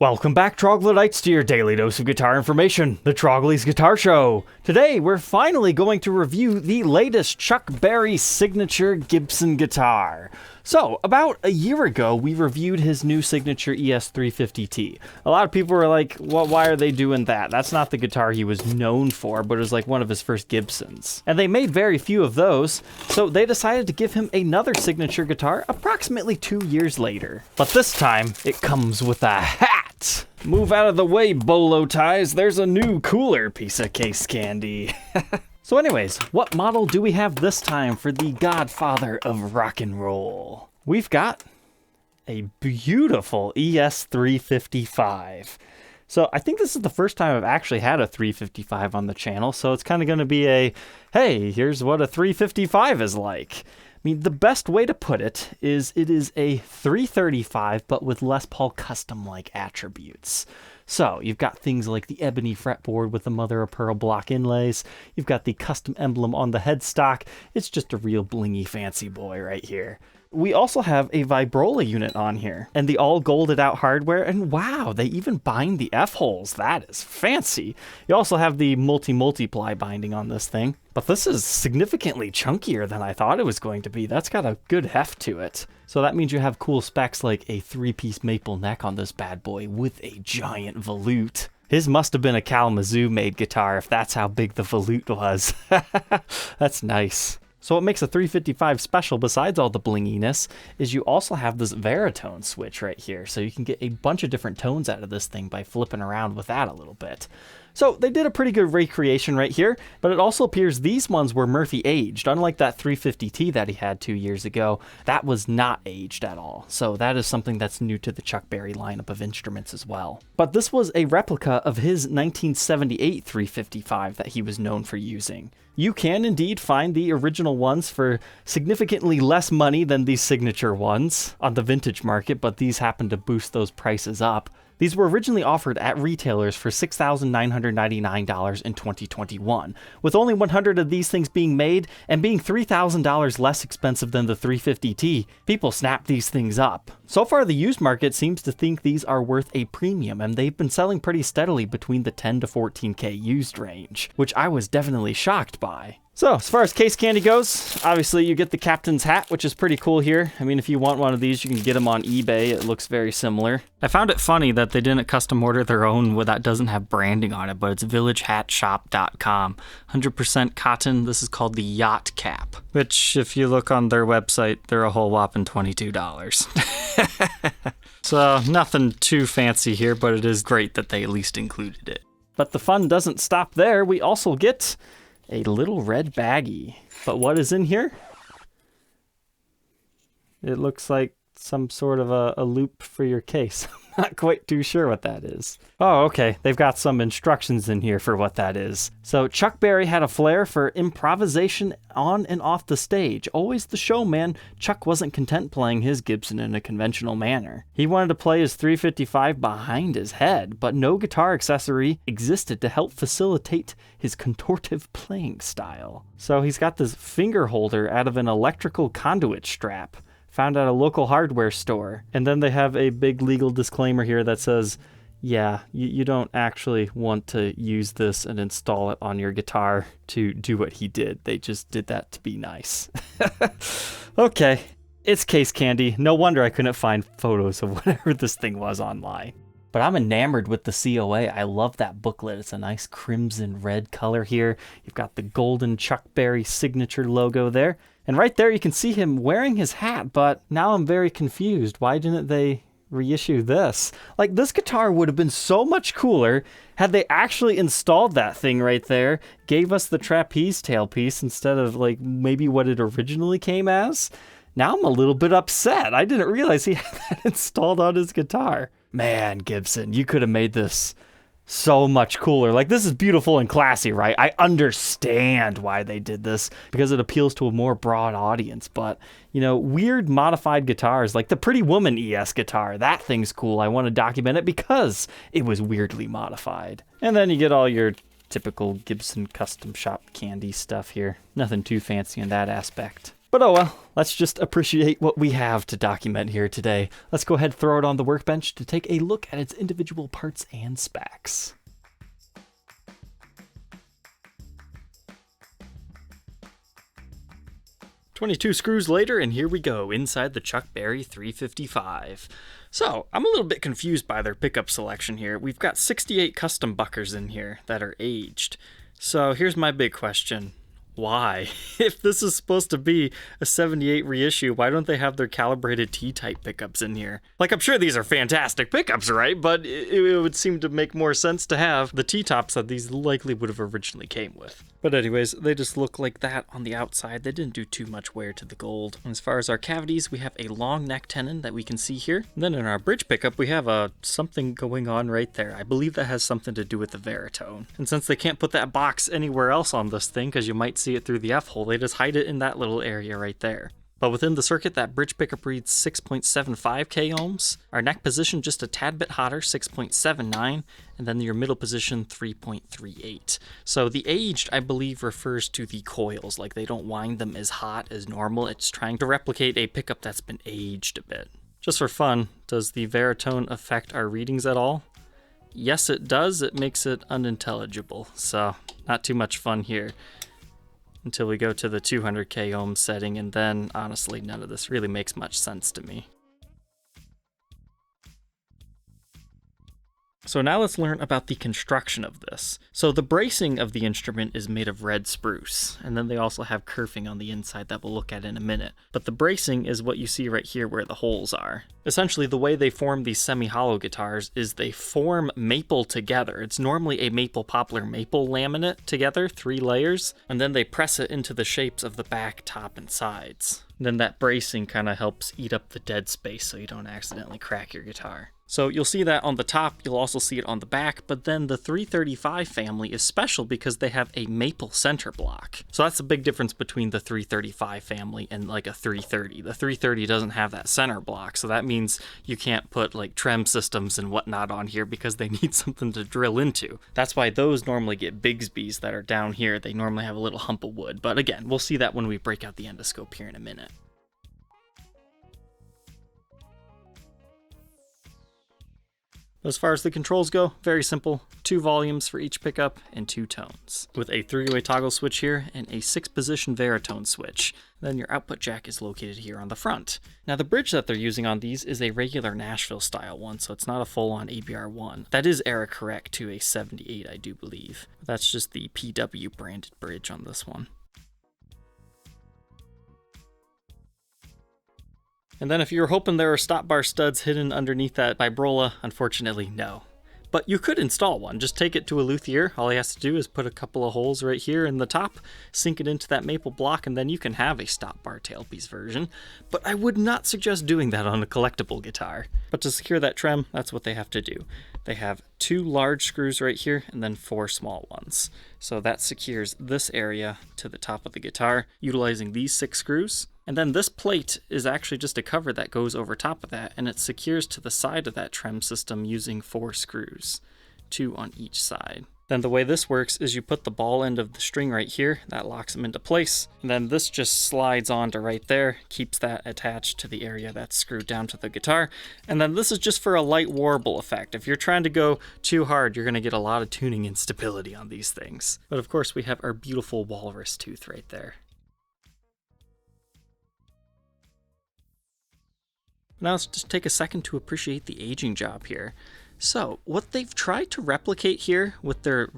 Welcome back, Troglodytes, to your daily dose of guitar information, the Trogly's Guitar Show. Today, we're finally going to review the latest Chuck Berry signature Gibson guitar. So, about a year ago, we reviewed his new signature ES-350T. A lot of people were like, well, why are they doing that? That's not the guitar he was known for, but it was like one of his first Gibsons. And they made very few of those, so they decided to give him another signature guitar approximately 2 years later. But this time, it comes with a hat! Move out of the way, bolo ties, there's a new cooler piece of case candy. So anyways, what model do we have this time for the godfather of rock and roll? We've got a beautiful ES-355. So I think this is the first time I've actually had a 355 on the channel, so it's kind of going to be a, hey, here's what a 355 is like. I mean, the best way to put it is a 335, but with Les Paul custom-like attributes. So, you've got things like the ebony fretboard with the mother-of-pearl block inlays. You've got the custom emblem on the headstock. It's just a real blingy fancy boy right here. We also have a vibrola unit on here, and the all golded out hardware, and wow, they even bind the F-holes. That is fancy. You also have the multi-ply binding on this thing, but this is significantly chunkier than I thought it was going to be. That's got a good heft to it. So that means you have cool specs like a 3-piece maple neck on this bad boy with a giant volute. His must have been a Kalamazoo made guitar if that's how big the volute was. That's nice. So what makes a 355 special, besides all the blinginess, is you also have this Veritone switch right here. So you can get a bunch of different tones out of this thing by flipping around with that a little bit. So they did a pretty good recreation right here, but it also appears these ones were Murphy aged. Unlike that 350T that he had 2 years ago, that was not aged at all. So that is something that's new to the Chuck Berry lineup of instruments as well. But this was a replica of his 1978 355 that he was known for using. You can indeed find the original ones for significantly less money than these signature ones on the vintage market, but these happen to boost those prices up. These were originally offered at retailers for $6,999 in 2021. With only 100 of these things being made and being $3,000 less expensive than the 350T, people snap these things up. So far, the used market seems to think these are worth a premium, and they've been selling pretty steadily between the 10 to 14K used range, which I was definitely shocked by. So, as far as case candy goes, obviously you get the captain's hat, which is pretty cool here. I mean, if you want one of these, you can get them on eBay. It looks very similar. I found it funny that they didn't custom order their own that doesn't have branding on it, but it's villagehatshop.com. 100% cotton. This is called the Yacht Cap, which if you look on their website, they're a whole whopping $22. So, nothing too fancy here, but it is great that they at least included it. But the fun doesn't stop there. We also get a little red baggie. But what is in here? It looks like some sort of a loop for your case. I'm not quite too sure what that is. Oh, okay. They've got some instructions in here for what that is. So Chuck Berry had a flair for improvisation on and off the stage. Always the showman, Chuck wasn't content playing his Gibson in a conventional manner. He wanted to play his 355 behind his head, but no guitar accessory existed to help facilitate his contortive playing style. So he's got this finger holder out of an electrical conduit strap found at a local hardware store. And then they have a big legal disclaimer here that says, yeah, you don't actually want to use this and install it on your guitar to do what he did. They just did that to be nice. Okay, it's case candy. No wonder I couldn't find photos of whatever this thing was online. But I'm enamored with the COA. I love that booklet. It's a nice crimson red color here. You've got the golden Chuck Berry signature logo there. And right there you can see him wearing his hat, but now I'm very confused. Why didn't they reissue this? Like, this guitar would have been so much cooler had they actually installed that thing right there, gave us the trapeze tailpiece instead of like maybe what it originally came as. Now I'm a little bit upset. I didn't realize he had that installed on his guitar. Man, Gibson, you could have made this so much cooler. Like, this is beautiful and classy, right? I understand why they did this because it appeals to a more broad audience. But, you know, weird modified guitars like the Pretty Woman ES guitar, that thing's cool. I want to document it because it was weirdly modified. And then you get all your typical Gibson custom shop candy stuff here. Nothing too fancy in that aspect. But oh well, let's just appreciate what we have to document here today. Let's go ahead and throw it on the workbench to take a look at its individual parts and specs. 22 screws later, and here we go, inside the Chuck Berry 355. So, I'm a little bit confused by their pickup selection here. We've got 68 custom buckers in here that are aged. So here's my big question. Why? If this is supposed to be a 78 reissue, why don't they have their calibrated T-type pickups in here? Like, I'm sure these are fantastic pickups, right? But it would seem to make more sense to have the T-tops that these likely would have originally came with. But anyways, they just look like that on the outside. They didn't do too much wear to the gold. And as far as our cavities, we have a long neck tenon that we can see here. And then in our bridge pickup, we have something going on right there. I believe that has something to do with the veritone. And since they can't put that box anywhere else on this thing, because you might see it through the F-hole, they just hide it in that little area right there. But within the circuit, that bridge pickup reads 6.75 k ohms. Our neck position just a tad bit hotter, 6.79, and then your middle position 3.38. So the aged, I believe, refers to the coils, like they don't wind them as hot as normal. It's trying to replicate a pickup that's been aged a bit. Just for fun, does the veritone affect our readings at all? Yes, it does. It makes it unintelligible, so not too much fun here. Until we go to the 200 k ohm setting, and then honestly none of this really makes much sense to me. So now let's learn about the construction of this. So the bracing of the instrument is made of red spruce, and then they also have kerfing on the inside that we'll look at in a minute. But the bracing is what you see right here where the holes are. Essentially, the way they form these semi-hollow guitars is they form maple together. It's normally a maple poplar maple laminate together, 3 layers, and then they press it into the shapes of the back, top, and sides. And then that bracing kind of helps eat up the dead space so you don't accidentally crack your guitar. So you'll see that on the top, you'll also see it on the back, but then the 335 family is special because they have a maple center block. So that's the big difference between the 335 family and like a 330. The 330 doesn't have that center block, so that means you can't put like trem systems and whatnot on here because they need something to drill into. That's why those normally get Bigsby's that are down here. They normally have a little hump of wood, but again, we'll see that when we break out the endoscope here in a minute. As far as the controls go, very simple. 2 volumes for each pickup and 2 tones. With a 3-way toggle switch here and a 6-position veritone switch. Then your output jack is located here on the front. Now the bridge that they're using on these is a regular Nashville style one, so it's not a full-on ABR1. That is error correct to a 78, I do believe. That's just the PW branded bridge on this one. And then if you were hoping there were stop bar studs hidden underneath that vibrola, unfortunately no. But you could install one. Just take it to a luthier. All he has to do is put a couple of holes right here in the top, sink it into that maple block, and then you can have a stop bar tailpiece version. But I would not suggest doing that on a collectible guitar. But to secure that trem, that's what they have to do. They have 2 large screws right here and then 4 small ones. So that secures this area to the top of the guitar utilizing these 6 screws. And then this plate is actually just a cover that goes over top of that, and it secures to the side of that trem system using 4 screws, 2 on each side. Then the way this works is you put the ball end of the string right here, that locks them into place, and then this just slides onto right there, keeps that attached to the area that's screwed down to the guitar, and then this is just for a light warble effect. If you're trying to go too hard, you're going to get a lot of tuning instability on these things. But of course we have our beautiful walrus tooth right there. Now let's just take a second to appreciate the aging job here. So what they've tried to replicate here with their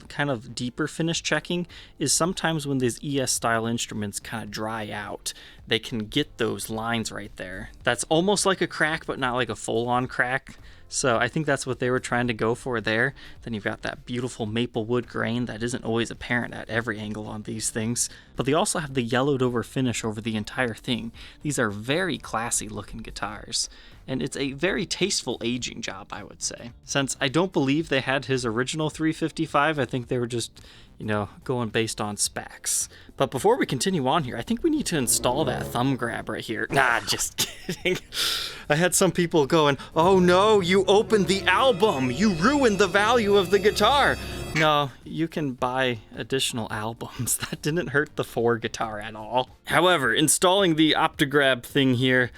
kind of deeper finish checking is sometimes when these ES style instruments kind of dry out, they can get those lines right there. That's almost like a crack, but not like a full-on crack. So I think that's what they were trying to go for there. Then you've got that beautiful maple wood grain that isn't always apparent at every angle on these things. But they also have the yellowed over finish over the entire thing. These are very classy looking guitars. And it's a very tasteful aging job, I would say. Since I don't believe they had his original 355, I think they were just going based on specs. But before we continue on here, I think we need to install that thumb grab right here. Nah, just kidding. I had some people going, oh no, you opened the album. You ruined the value of the guitar. No, you can buy additional albums. That didn't hurt the 4 guitar at all. However, installing the OptiGrab thing here,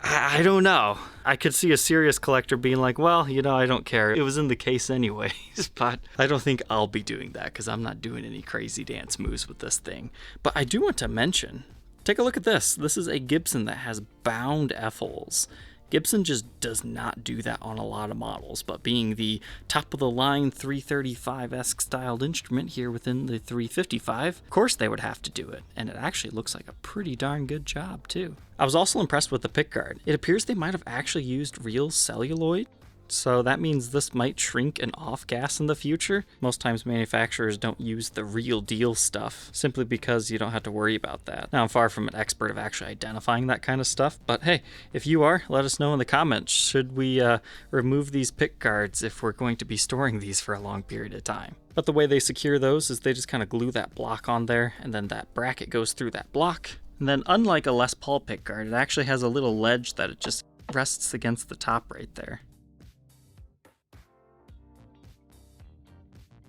I don't know. I could see a serious collector being like, well, I don't care. It was in the case anyways, but I don't think I'll be doing that because I'm not doing any crazy dance moves with this thing. But I do want to mention, take a look at this. This is a Gibson that has bound F-holes. Gibson just does not do that on a lot of models, but being the top-of-the-line 335-esque styled instrument here within the 355, of course they would have to do it, and it actually looks like a pretty darn good job, too. I was also impressed with the pickguard. It appears they might have actually used real celluloid, so that means this might shrink and off-gas in the future. Most times manufacturers don't use the real deal stuff, simply because you don't have to worry about that. Now, I'm far from an expert of actually identifying that kind of stuff, but hey, if you are, let us know in the comments. Should we remove these pick guards if we're going to be storing these for a long period of time? But the way they secure those is they just kind of glue that block on there, and then that bracket goes through that block. And then unlike a Les Paul pick guard, it actually has a little ledge that it just rests against the top right there.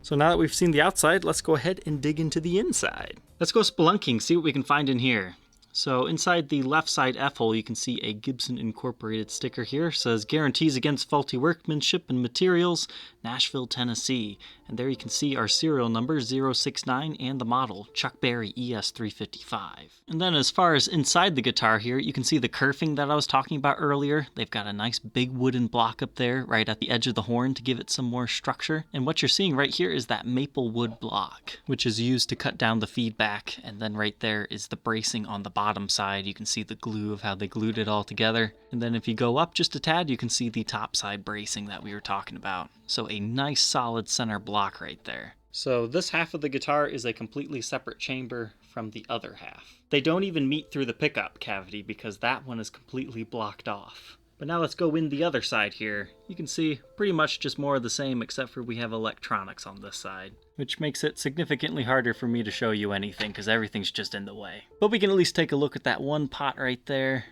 So now that we've seen the outside, let's go ahead and dig into the inside. Let's go spelunking, see what we can find in here. So inside the left side F-hole, you can see a Gibson Incorporated sticker here. It says, guarantees against faulty workmanship and materials, Nashville, Tennessee. And there you can see our serial number 069 and the model, Chuck Berry ES-355. And then as far as inside the guitar here, you can see the kerfing that I was talking about earlier. They've got a nice big wooden block up there right at the edge of the horn to give it some more structure. And what you're seeing right here is that maple wood block, which is used to cut down the feedback. And then right there is the bracing on the bottom side. You can see the glue of how they glued it all together. And then if you go up just a tad, you can see the top side bracing that we were talking about. So a nice solid center block right there. So this half of the guitar is a completely separate chamber from the other half. They don't even meet through the pickup cavity because that one is completely blocked off. But now let's go in the other side here. You can see pretty much just more of the same except for we have electronics on this side, which makes it significantly harder for me to show you anything because everything's just in the way. But we can at least take a look at that one pot right there,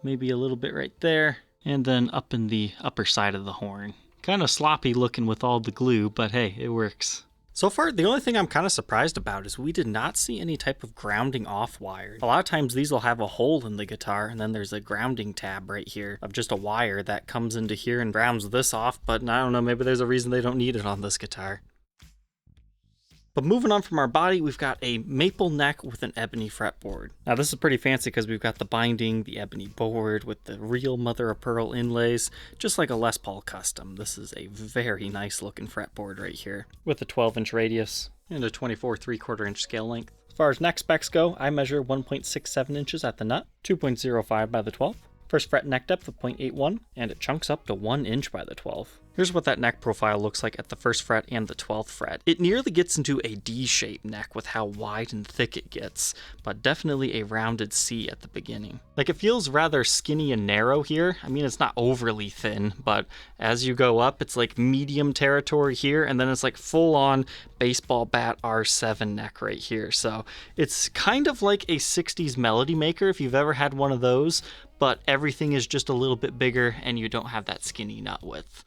maybe a little bit right there, and then up in the upper side of the horn. Kind of sloppy looking with all the glue, but hey, it works. So far, the only thing I'm kind of surprised about is we did not see any type of grounding off wire. A lot of times these will have a hole in the guitar, and then there's a grounding tab right here of just a wire that comes into here and grounds this off, but I don't know, maybe there's a reason they don't need it on this guitar. But moving on from our body, we've got a maple neck with an ebony fretboard. Now this is pretty fancy because we've got the binding, the ebony board with the real mother of pearl inlays, just like a Les Paul custom. This is a very nice looking fretboard right here with a 12-inch radius and a 24 3/4-inch scale length. As far as neck specs go, I measure 1.67 inches at the nut, 2.05 by the 12. First fret neck depth of 0.81, and it chunks up to 1 inch by the 12. Here's what that neck profile looks like at the first fret and the 12th fret. It nearly gets into a D-shaped neck with how wide and thick it gets, but definitely a rounded C at the beginning. Like, it feels rather skinny and narrow here. I mean, it's not overly thin, but as you go up, it's like medium territory here, and then it's like full-on baseball bat R7 neck right here. So it's kind of like a 60s Melody Maker if you've ever had one of those, but everything is just a little bit bigger and you don't have that skinny nut width.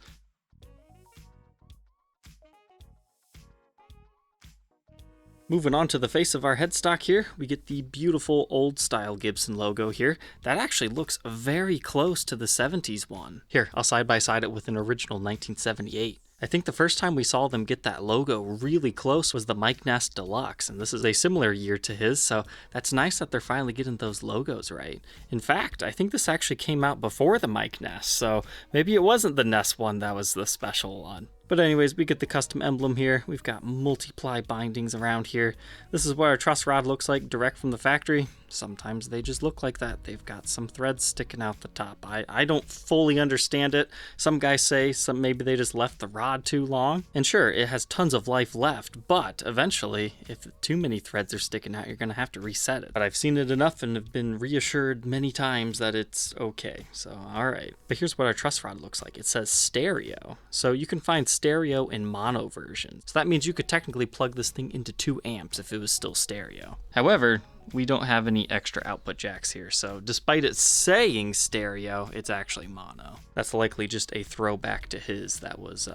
Moving on to the face of our headstock here, we get the beautiful old style Gibson logo here. That actually looks very close to the 70s one. Here, I'll side by side it with an original 1978. I think the first time we saw them get that logo really close was the Ness Deluxe, and this is a similar year to his, so that's nice that they're finally getting those logos right. In fact, I think this actually came out before the Ness, so maybe it wasn't the Ness one that was the special one. But anyways, we get the custom emblem here. We've got multiply bindings around here. This is what our truss rod looks like direct from the factory. sometimes they just look like that. They've got some threads sticking out the top. I don't fully understand it. Some guys say maybe they just left the rod too long. And sure, it has tons of life left, but eventually, if too many threads are sticking out, you're going to have to reset it. But I've seen it enough and have been reassured many times that it's okay. So, all right. But here's what our truss rod looks like. It says stereo. So you can find stereo and mono versions. So that means you could technically plug this thing into 2 amps if it was still stereo. However, we don't have any extra output jacks here, so despite it saying stereo, it's actually mono. That's likely just a throwback to his that was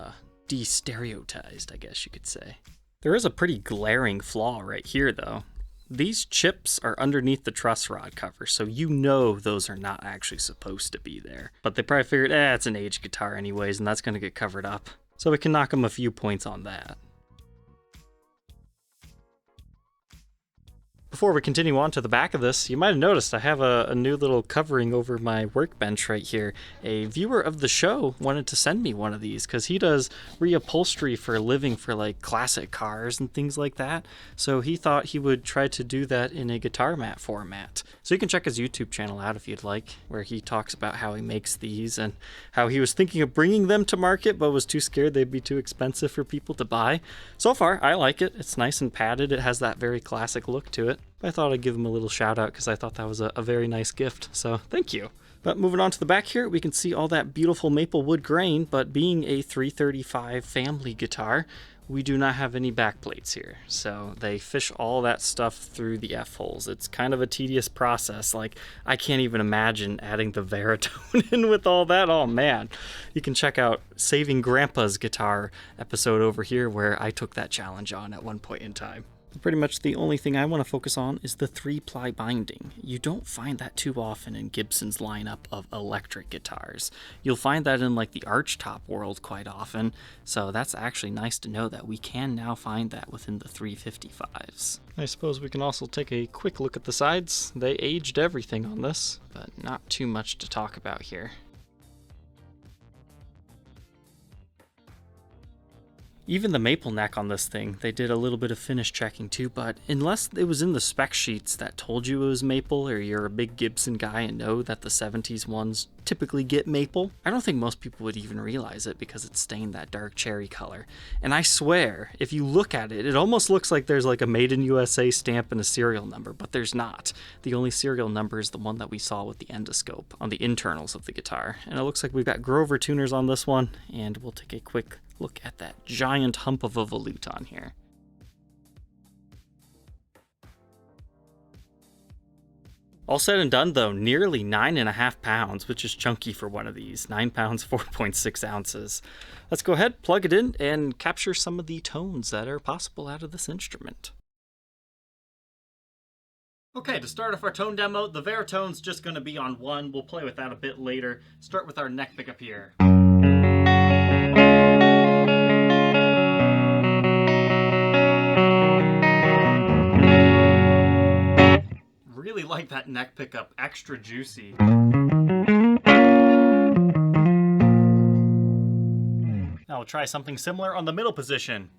de-stereotized, I guess you could say. There is a pretty glaring flaw right here, though. These chips are underneath the truss rod cover, so you know those are not actually supposed to be there. But they probably figured, it's an aged guitar anyways, and that's going to get covered up. So we can knock them a few points on that. Before we continue on to the back of this, you might have noticed I have a new little covering over my workbench right here. A viewer of the show wanted to send me one of these because he does reupholstery for a living for like classic cars and things like that. So he thought he would try to do that in a guitar mat format. So you can check his YouTube channel out if you'd like, where he talks about how he makes these and how he was thinking of bringing them to market but was too scared they'd be too expensive for people to buy. So far, I like it. It's nice and padded. It has that very classic look to it. I thought I'd give him a little shout out because I thought that was a very nice gift, so thank you. But moving on to the back here, we can see all that beautiful maple wood grain, but being a 355 family guitar, we do not have any back plates here. So they fish all that stuff through the F-holes. It's kind of a tedious process. Like, I can't even imagine adding the baritone in with all that. Oh man, you can check out Saving Grandpa's Guitar episode over here where I took that challenge on at one point in time. Pretty much the only thing I want to focus on is the 3-ply binding. You don't find that too often in Gibson's lineup of electric guitars. You'll find that in like the archtop world quite often, so that's actually nice to know that we can now find that within the 355s. I suppose we can also take a quick look at the sides. They aged everything on this, but not too much to talk about here. Even the maple neck on this thing, they did a little bit of finish checking too, but unless it was in the spec sheets that told you it was maple, or you're a big Gibson guy and know that the 70s ones typically get maple, I don't think most people would even realize it because it's stained that dark cherry color. And I swear, if you look at it, it almost looks like there's like a Made in USA stamp and a serial number, but there's not. The only serial number is the one that we saw with the endoscope on the internals of the guitar. And it looks like we've got Grover tuners on this one, and we'll take a quick look at that giant hump of a volute on here. All said and done though, nearly 9.5 pounds, which is chunky for one of these. 9 pounds, 4.6 ounces. Let's go ahead, plug it in, and capture some of the tones that are possible out of this instrument. Okay, to start off our tone demo, the baritone's just going to be on 1. We'll play with that a bit later. Start with our neck pickup here. Really like that neck pickup, extra juicy. Now we'll try something similar on the middle position.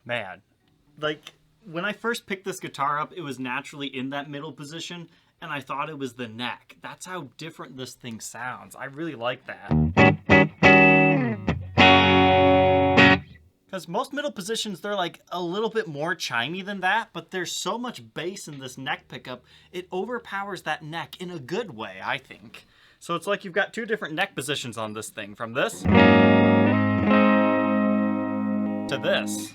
Man. Like, when I first picked this guitar up, it was naturally in that middle position, and I thought it was the neck. That's how different this thing sounds. I really like that. Because most middle positions, they're like a little bit more chimey than that, but there's so much bass in this neck pickup, it overpowers that neck in a good way, I think. So it's like you've got 2 different neck positions on this thing, from this to this.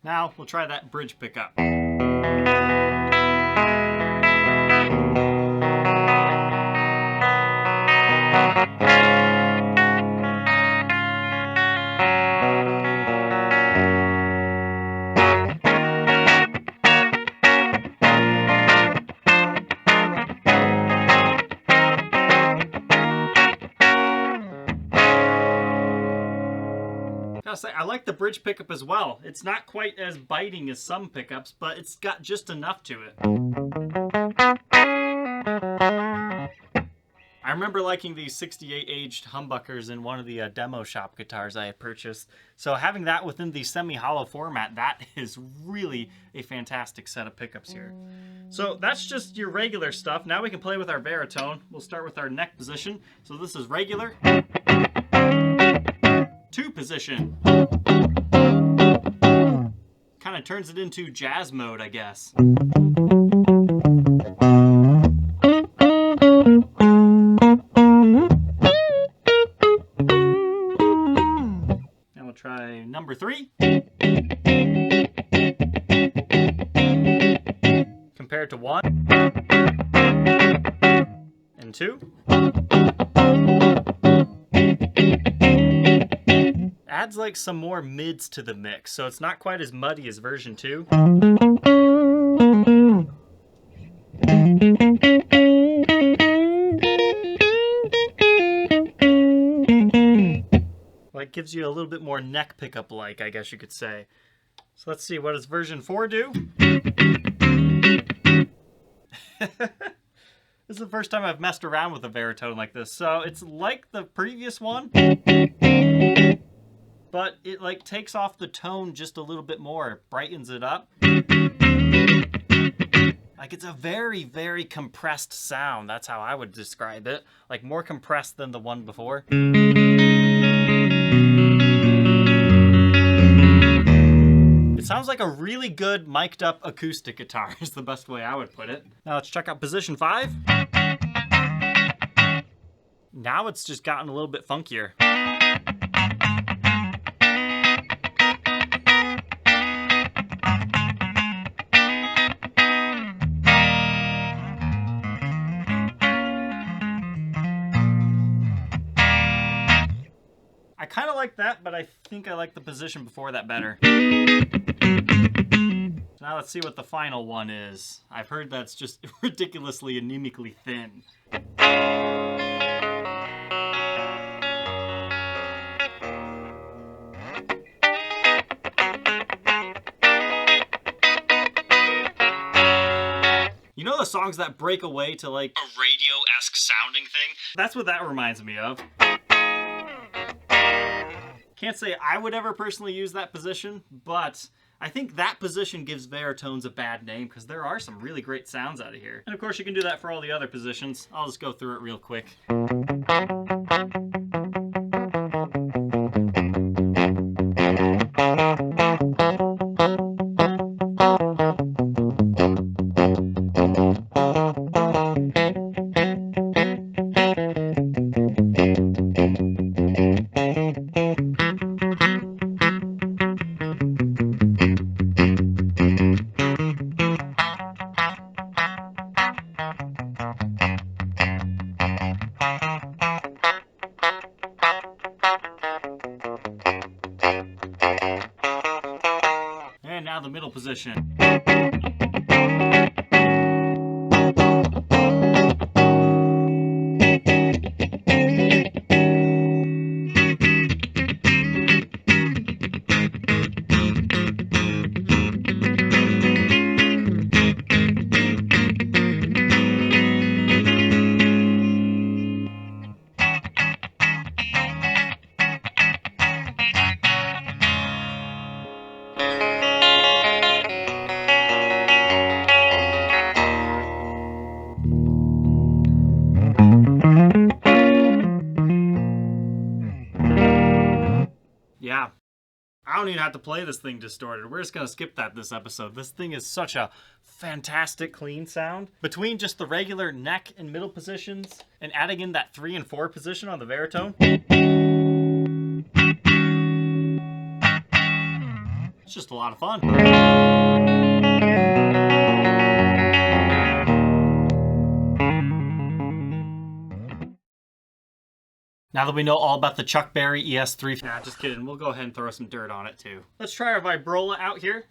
Now we'll try that bridge pickup. Gotta say, I like the bridge pickup as well. It's not quite as biting as some pickups, but it's got just enough to it. I remember liking these 68 aged humbuckers in one of the demo shop guitars I had purchased. So having that within the semi-hollow format, that is really a fantastic set of pickups here. So that's just your regular stuff. Now we can play with our baritone. We'll start with our neck position. So this is regular. 2 position. Kind of turns it into jazz mode, I guess. Now we'll try number 3. Compared to 1 and 2. Adds like some more mids to the mix, so it's not quite as muddy as version 2. Like gives you a little bit more neck pickup like, I guess you could say. So let's see, what does version 4 do? This is the first time I've messed around with a baritone like this, so it's like the previous one, but it like takes off the tone just a little bit more, brightens it up. Like it's a very, very compressed sound. That's how I would describe it. Like more compressed than the one before. It sounds like a really good mic'd up acoustic guitar is the best way I would put it. Now let's check out position 5. Now it's just gotten a little bit funkier. I kind of like that, but I think I like the position before that better. So now let's see what the final one is. I've heard that's just ridiculously anemically thin. You know the songs that break away to like a radio-esque sounding thing? That's what that reminds me of. Can't say I would ever personally use that position, but I think that position gives baritones a bad name because there are some really great sounds out of here. And of course you can do that for all the other positions. I'll just go through it real quick. And now the middle position. Yeah, I don't even have to play this thing distorted. We're just going to skip that this episode. This thing is such a fantastic clean sound. Between just the regular neck and middle positions and adding in that 3 and 4 position on the baritone, it's just a lot of fun. Now that we know all about the Chuck Berry ES-355, nah, just kidding. We'll go ahead and throw some dirt on it too. Let's try our vibrola out here.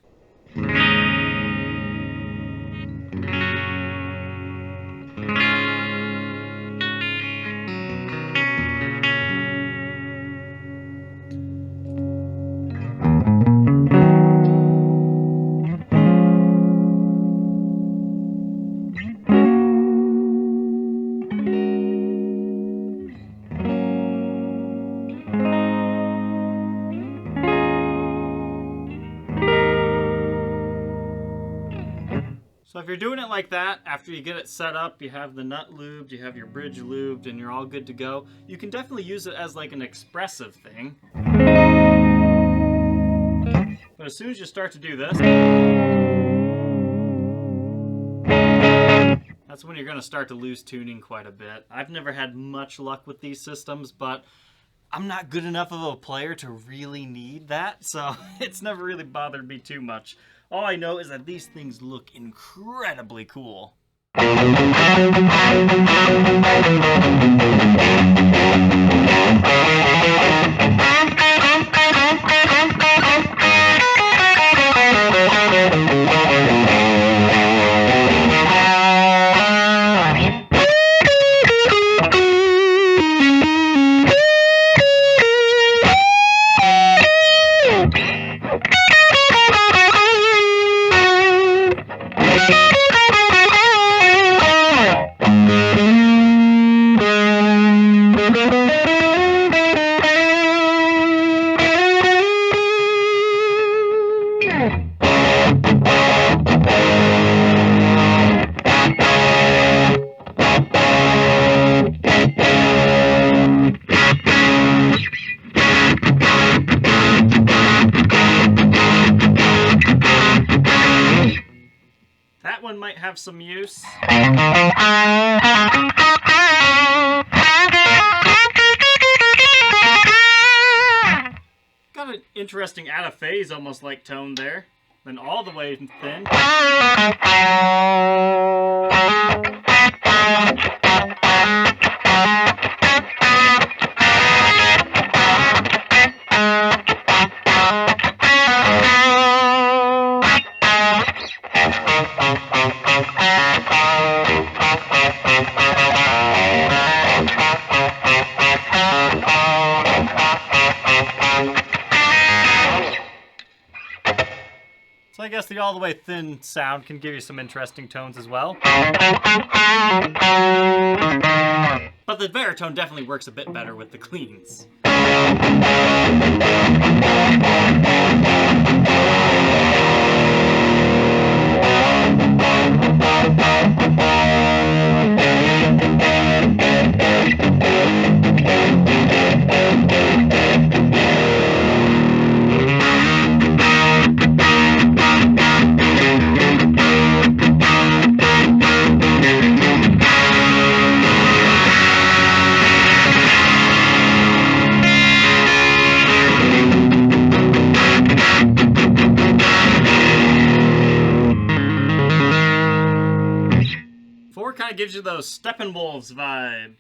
So if you're doing it like that, after you get it set up, you have the nut lubed, you have your bridge lubed, and you're all good to go, you can definitely use it as like an expressive thing. But as soon as you start to do this, that's when you're going to start to lose tuning quite a bit. I've never had much luck with these systems, but I'm not good enough of a player to really need that, so it's never really bothered me too much. All I know is that these things look incredibly cool. That one might have some use. Got an interesting out of phase, almost like tone there. Then all the way thin. So I guess the all the way thin sound can give you some interesting tones as well. But the baritone definitely works a bit better with the cleans. Kind of gives you those Steppenwolves vibe.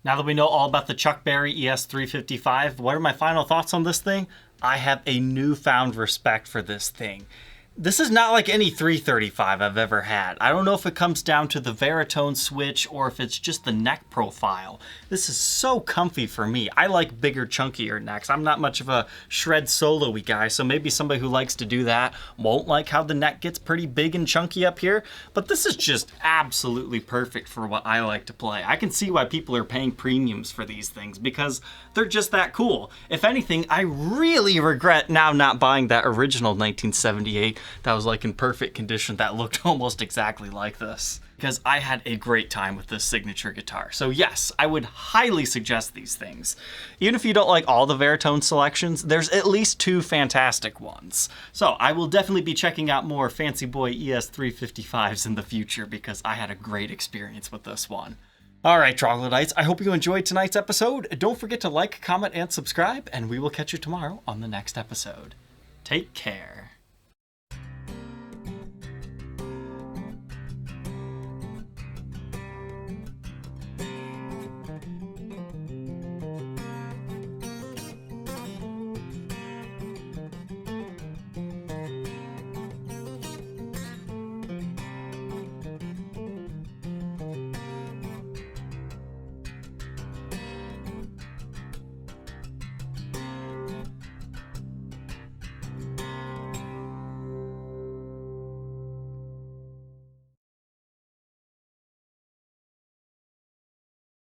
Now that we know all about the Chuck Berry ES-355, what are my final thoughts on this thing? I have a newfound respect for this thing. This is not like any 335 I've ever had. I don't know if it comes down to the Veritone switch or if it's just the neck profile. This is so comfy for me. I like bigger, chunkier necks. I'm not much of a shred solo-y guy, so maybe somebody who likes to do that won't like how the neck gets pretty big and chunky up here, but this is just absolutely perfect for what I like to play. I can see why people are paying premiums for these things because they're just that cool. If anything, I really regret now not buying that original 1978 that was like in perfect condition that looked almost exactly like this, because I had a great time with this signature guitar. So yes, I would highly suggest these things. Even if you don't like all the Veritone selections, there's at least two fantastic ones. So I will definitely be checking out more Fancy Boy ES-355s in the future because I had a great experience with this one. All right, Troglodytes, I hope you enjoyed tonight's episode. Don't forget to like, comment, and subscribe, and we will catch you tomorrow on the next episode. Take care.